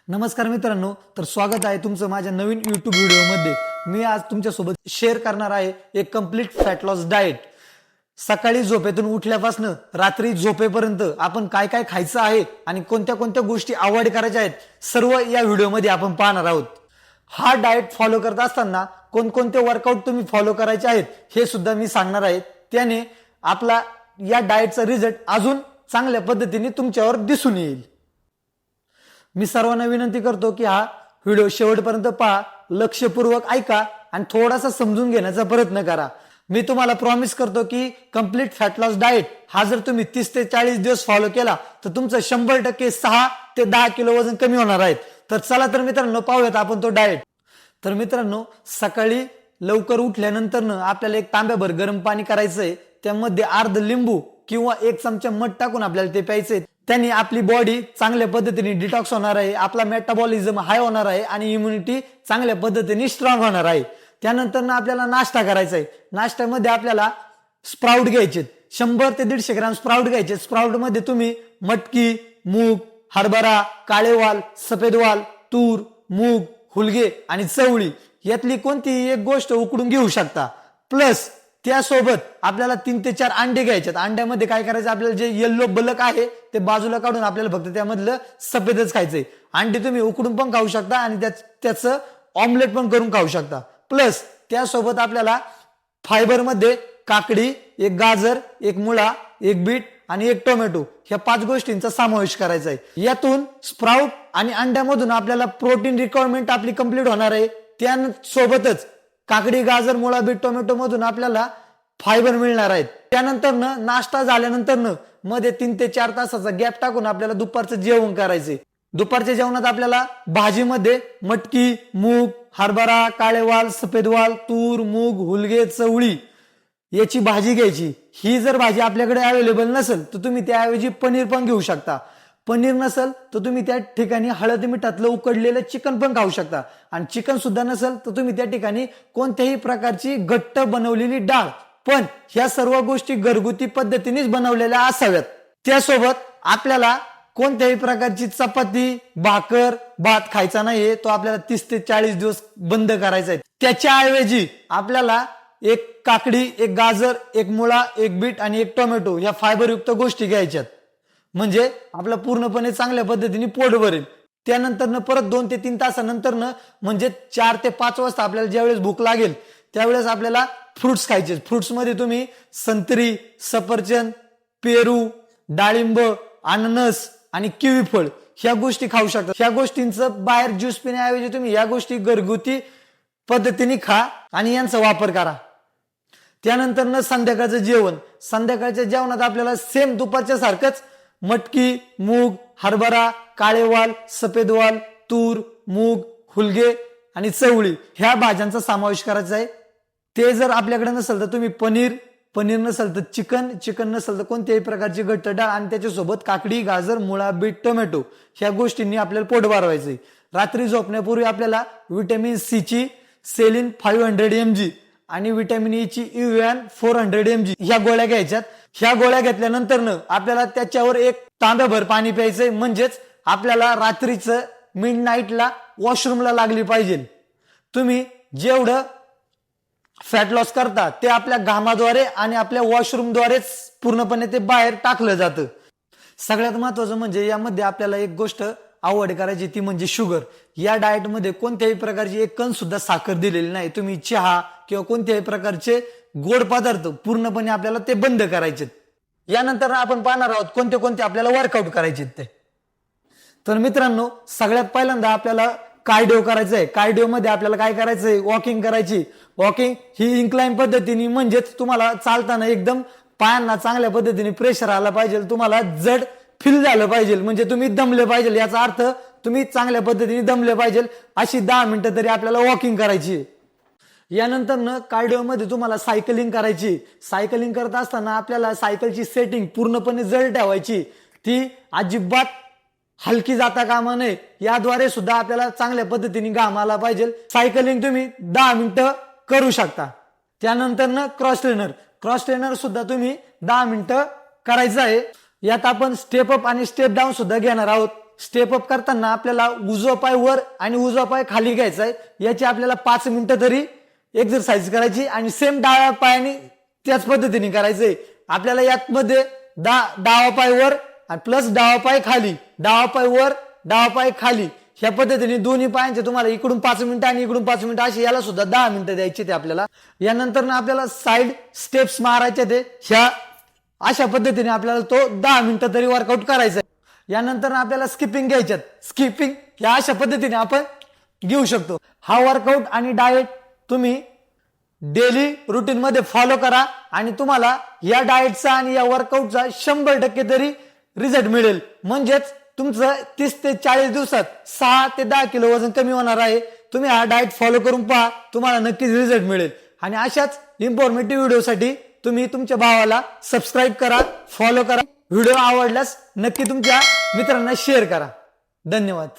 नमस्कार मित्रांनो, तर स्वागत आहे तुमचं माझ्या नवीन YouTube व्हिडिओमध्ये। मी आज तुमच्यासोबत शेअर करणार आहे एक कंप्लीट फॅट लॉस डाएट। सकाळी झोपेतून उठल्यापासून रात्री झोपेपर्यंत आपण काय काय खायचं आहे आणि कोणत्या कोणत्या गोष्टी अवॉइड करायच्या आहेत, सर्व या व्हिडिओमध्ये आपण पाहणार आहोत। हा डाएट फॉलो करत असताना कोणकोणते वर्कआउट तुम्ही फॉलो करायचे आहेत हे सुद्धा मी सांगणार आहे। त्याने आपला या डाएटचा रिझल्ट अजून चांगल्या पद्धतीने तुमच्यावर दिसून येईल। मी सर्वांना विनंती करतो की हा व्हिडिओ शेवटपर्यंत पहा, लक्षपूर्वक ऐका आणि थोडासा समजून घेण्याचा प्रयत्न करा। मी तुम्हाला प्रॉमिस करतो की कंप्लीट फॅट लॉस डाएट हा जर तुम्ही 30 ते 40 दिवस फॉलो केला तर तुमचं 100% 6 ते 10 किलो वजन कमी होणार आहे। तर चला तर मित्रांनो पाहूयात आपण तो डाएट। तर मित्रांनो, सकाळी लवकर उठल्यानंतर आपल्याला एक तांब्याभर गरम पाणी करायचंय। त्यामध्ये अर्ध लिंबू किंवा 1 चमचा मध टाकून आपल्याला ते प्यायचंय। त्यांनी आपली बॉडी चांगल्या पद्धतीने डिटॉक्स होणार आहे, आपला मेटाबॉलिझम हाय होणार आहे आणि इम्युनिटी चांगल्या पद्धतीने स्ट्रॉंग होणार आहे। त्यानंतर आपल्याला नाश्ता करायचा आहे। नाश्त्यामध्ये आपल्याला स्प्राउट घ्यायचे, 100 ते 150 ग्राम स्प्राउट घ्यायचे। स्प्राउट मध्ये तुम्ही मटकी, मूग, हरभरा, काळेवाल, सफेद वाल, तूर, मूग, हुलगे आणि चवळी यातली कोणतीही एक गोष्ट उकडून घेऊ शकता। प्लस त्यासोबत आपल्याला 3 ते 4 अंडे घ्यायचे। अंड्यामध्ये काय करायचं, आपल्याला जे येल्लो बलक आहे ते बाजूला काढून आपल्याला फक्त त्यामधलं सफेदच खायचंय। अंडे तुम्ही उकडून पण खाऊ शकता आणि त्याचं ऑमलेट पण करून खाऊ शकता। प्लस त्यासोबत आपल्याला फायबर मध्ये काकडी, एक गाजर, एक मुळा, एक बीट आणि एक टोमॅटो ह्या 5 गोष्टींचा समावेश करायचा आहे। यातून स्प्राउट आणि अंड्यामधून आपल्याला प्रोटीन रिक्वायरमेंट आपली कंप्लीट होणार आहे। त्यासोबतच काकडी, गाजर, मुळा, बीट, टोमॅटो मधून आपल्याला फायबर मिळणार आहेत। त्यानंतर नाश्ता झाल्यानंतर मध्ये 3 ते 4 तासाचा गॅप टाकून आपल्याला दुपारचं जेवण करायचे। दुपारच्या जेवणात आपल्याला भाजीमध्ये मटकी, मूग, हरभरा, काळेवाल, सफेद वाल, तूर, मूग, हुलगे, चवळी याची भाजी घ्यायची। ही जर भाजी आपल्याकडे अवेलेबल नसेल तर तुम्ही त्याऐवजी पनीर पण घेऊ शकता। पनीर नसेल तर तुम्ही त्या ठिकाणी हळद मिठातलं उकडलेलं चिकन पण खाऊ शकता आणि चिकन सुद्धा नसेल तर तुम्ही त्या ठिकाणी कोणत्याही प्रकारची घट्ट बनवलेली डाळ, पण ह्या सर्व गोष्टी घरगुती पद्धतीनेच बनवलेल्या असाव्यात। त्यासोबत आपल्याला कोणत्याही प्रकारची चपाती, भाकर, भात खायचा नाहीये। तो आपल्याला 30 ते 40 दिवस बंद करायचा आहे। त्याच्याऐवजी आपल्याला एक काकडी, एक गाजर, एक मुळा, एक बीट आणि एक टोमॅटो ह्या फायबरयुक्त गोष्टी घ्यायच्यात, म्हणजे आपलं पूर्णपणे चांगल्या पद्धतीने पोट भरेल। त्यानंतर परत 2 ते 3 तासानंतर म्हणजे 4 ते 5 वाजता आपल्याला ज्यावेळेस भूक लागेल त्यावेळेस आपल्याला फ्रुट्स खायचे। फ्रुट्स मध्ये तुम्ही संत्री, सफरचंद, पेरू, डाळिंब, अननस आणि किवी फळ ह्या गोष्टी खाऊ शकता। ह्या गोष्टींचं बाहेर ज्यूस पिण्याऐवजी तुम्ही या गोष्टी घरगुती पद्धतीने खा आणि यांचा वापर करा। त्यानंतर संध्याकाळचं जेवण, संध्याकाळच्या जेवणात आपल्याला सेम दुपारच्या सारखंच मटकी, मूग, हरभरा, काळेवाल, सफेद वाल, तूर, मूग, हुलगे आणि चवळी ह्या भाज्यांचा समावेश करायचा आहे। ते जर आपल्याकडे नसेल तर तुम्ही पनीर नसेल तर चिकन नसेल तर कोणत्याही प्रकारची घट्ट डाळ आणि त्याच्यासोबत काकडी, गाजर, मुळा, बीट, टोमॅटो ह्या गोष्टींनी आपल्याला पोट भरवायचंय। रात्री झोपण्यापूर्वी आपल्याला व्हिटॅमिन सी ची सेलिन 500 mg आणि व्हिटॅमिन ई ची युएन 400 mg ह्या गोळ्या घ्यायच्यात। ह्या गोळ्या घेतल्यानंतर आपल्याला त्याच्यावर एक तांब्याभर पाणी प्यायचंय, म्हणजेच आपल्याला रात्रीचं मिडनाईटला वॉशरूमला लागली पाहिजे। तुम्ही जेवढं फॅट लॉस करता ते आपल्या घामाद्वारे आणि आपल्या वॉशरूमद्वारेच पूर्णपणे ते बाहेर टाकलं जातं। सगळ्यात महत्वाचं म्हणजे यामध्ये आपल्याला एक गोष्ट अवॉइड करायची, ती म्हणजे शुगर। या डाएट मध्ये कोणत्याही प्रकारची एक कण सुद्धा साखर दिलेली नाही। तुम्ही चहा किंवा कोणत्याही प्रकारचे गोड पदार्थ पूर्णपणे आपल्याला ते बंद करायचे। यानंतर आपण पाहणार आहोत कोणते कोणते आपल्याला वर्कआउट करायचे ते। तर मित्रांनो, सगळ्यात पहिल्यांदा आपल्याला कार्डिओ करायचं आहे। कार्डिओ मध्ये आपल्याला काय करायचंय, वॉकिंग करायची। वॉकिंग ही इन्क्लाइन पद्धतीने, म्हणजेच तुम्हाला चालताना एकदम पायांना चांगल्या पद्धतीने प्रेशर आला पाहिजे, तुम्हाला जड फील झालं पाहिजे, म्हणजे तुम्ही दमले पाहिजे। याचा अर्थ तुम्ही चांगल्या पद्धतीने दमले पाहिजे। अशी 10 मिनिटं तरी आपल्याला वॉकिंग करायची। यानंतर कार्डिओ मध्ये तुम्हाला सायकलिंग करायची। सायकलिंग करत असताना आपल्याला सायकलची सेटिंग पूर्णपणे जड ठेवायची, ती अजिबात हलकी जाता कामा नये। याद्वारे सुद्धा आपल्याला चांगल्या पद्धतीने घाम आला पाहिजे। सायकलिंग तुम्ही 10 मिनिटं करू शकता। त्यानंतर क्रॉस ट्रेनर सुद्धा तुम्ही 10 मिनिटं करायचं आहे। यात आपण स्टेप अप आणि स्टेप डाऊन सुद्धा घेणार आहोत। स्टेप अप करताना आपल्याला उजवा पाय वर आणि उजवा पाय खाली घ्यायचा आहे. याची आपल्याला 5 मिनिटं तरी एक्सरसाइज करायची आणि सेम डाव्या पायाने त्याच पद्धतीने करायचंय. आपल्याला यात मध्ये डावा पाय वर आणि प्लस डावा पाय खाली, डावा पाय वर डावा पाय खाली, ह्या पद्धतीने दोन्ही पायांचे तुम्हाला इकडून 5 मिनिटं आणि इकडून 5 मिनिटं अशी याला सुद्धा 10 मिनिटं द्यायची ते आपल्याला. यानंतर ना आपल्याला साईड स्टेप्स मारायचे ते ह्या अशा पद्धतीने आपल्याला तो 10 मिनिटं तरी वर्कआउट करायचा आहे. यानंतर आपल्याला स्किपिंग घ्यायच्यात. स्किपिंग ह्या अशा पद्धतीने आपण घेऊ शकतो. हा वर्कआउट आणि डाएट तुम्ही डेली रुटीन मध्ये फॉलो करा आणि तुम्हाला या डाएटचा आणि या वर्कआउटचा 100% तरी रिझल्ट मिळेल. म्हणजेच तुमचं 30 ते 40 दिवसात 6 ते 10 किलो वजन कमी होणार आहे. तुम्ही हा डाएट फॉलो करून पहा, तुम्हाला नक्कीच रिझल्ट मिळेल. आणि अशाच इन्फॉर्मेटिव्ह व्हिडिओसाठी तुम्ही तुमच्या भावाला सबस्क्राईब करा, फॉलो करा. व्हिडिओ आवडल्यास नक्की तुमच्या मित्रांना शेअर करा. धन्यवाद.